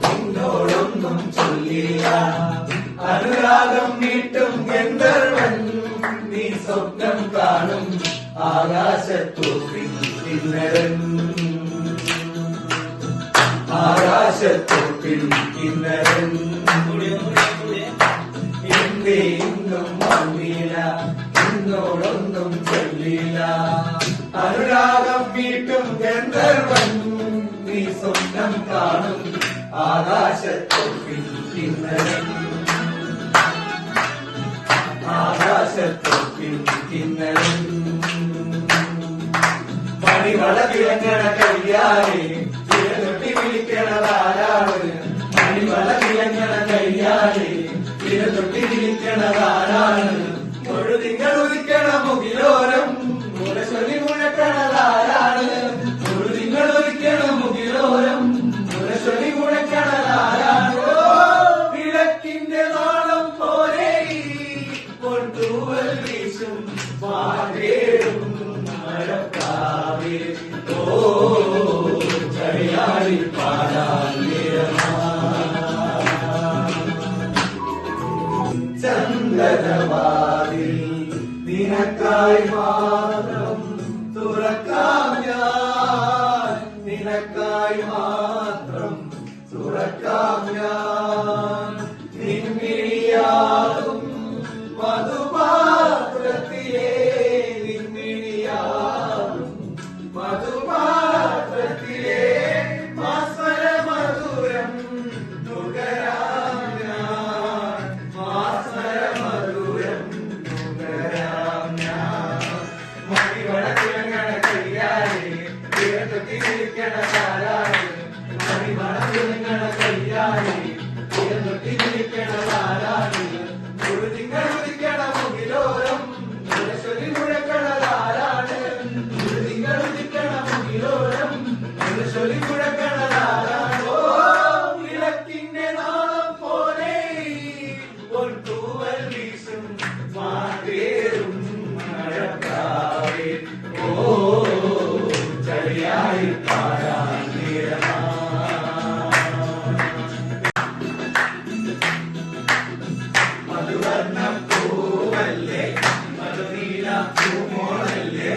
എന്നോടൊന്നും ചൊല്ലില്ല അനുരാഗം വീട്ടും ഗന്ധർവൻ നീ സ്വപ്നം കാണും ആകാശത്തോപ്പിൽ കിന്നരൻ ആകാശത്തോപ്പിൽ കിന്നരൻ എന്തേ ഇന്നും വന്നില്ല എന്നോടൊന്നും ചൊല്ലില്ല അനുരാഗം വീട്ടും ഗന്ധർവൻ നീ സ്വപ്നം കാണും ആകാശത്തോപ്പിൽ കിന്നരൻ ആകാശത്തോപ്പിൽ കിന്നരൻ മണിവള തിളങ്ങണ കയ്യാലെ തിരതൊട്ടി വിളിക്കണതാരാണ് മണിവള തിളങ്ങണ കയ്യാലെ തിരതൊട്ടി വിളിക്കണതാരാണ് മുഴുതിങ്ങൾ ഉദിക്കണ മുകിലോരം മുരശൊലി മുഴക്കണതാരാണ് മുഴുതിങ്ങൾ ഉദിക്കണ മുകിലോരം മുരശൊലി മുഴക്കണതാരാണ് വിളക്കിന്റെ നാളം പോലെ കൊണ്ടൂവൽ വീശും മാറേടും മഴക്കാവേ ഓ ചടിയാടി പാടാൻ ചന്ദനവാതിൽ നിനക്കായി മാത്രം തുറക്കാം ഞാൻ നിനക്കായി മാത്രം തുറക്കാം ഞാൻ നിൻമിഴിയാകും മധുപാത്രത്തിലെ നിൻമിഴിയാകും മധുപാത്രത്തിലെ മാസ്മര മധുരം നുകരാം ഞാൻ മാസ്മര മധുരം നുകരാം ഞാൻ മണിവള തിളങ്ങണ കയ്യാലെ തിരതൊട്ടി വിളിക്കണ താരാണ് മണിവള തിളങ്ങണ കയ്യാലെ തിരതൊട്ടി വിളിക്കണ താരാണ് മുഴുതിങ്ങൾ ഉദിക്കണ മുകിലോരം മുരശൊലി മുഴക്കണതാരാണ് മുഴുതിങ്ങൾ ഉദിക്കണ മുകിലോരം മുരശൊലി മുഴക്കണതാരാണ് ഓ വിളക്കിന്റെ നാളം പോലെ പൊൻതൂവൽ വീശും മാതേറും മഴക്കാവേ ഓ ചളിയായി പാടാൻ നേരമാ മധുവർണ്ണ പൂവല്ലേ മധുനീല പൂമോളല്ലേ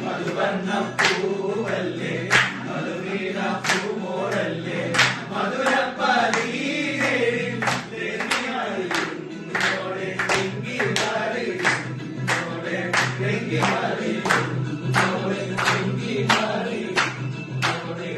മധുവർണ്ണ പൂവല്ലേ മധുനീല പൂമോളല്ലേ മധുരപ്പലീരേരിൽ ോടെ എങ്കി മാറിയോടെ എങ്കി മാറിയോടെ എങ്കി മാറിയോടെ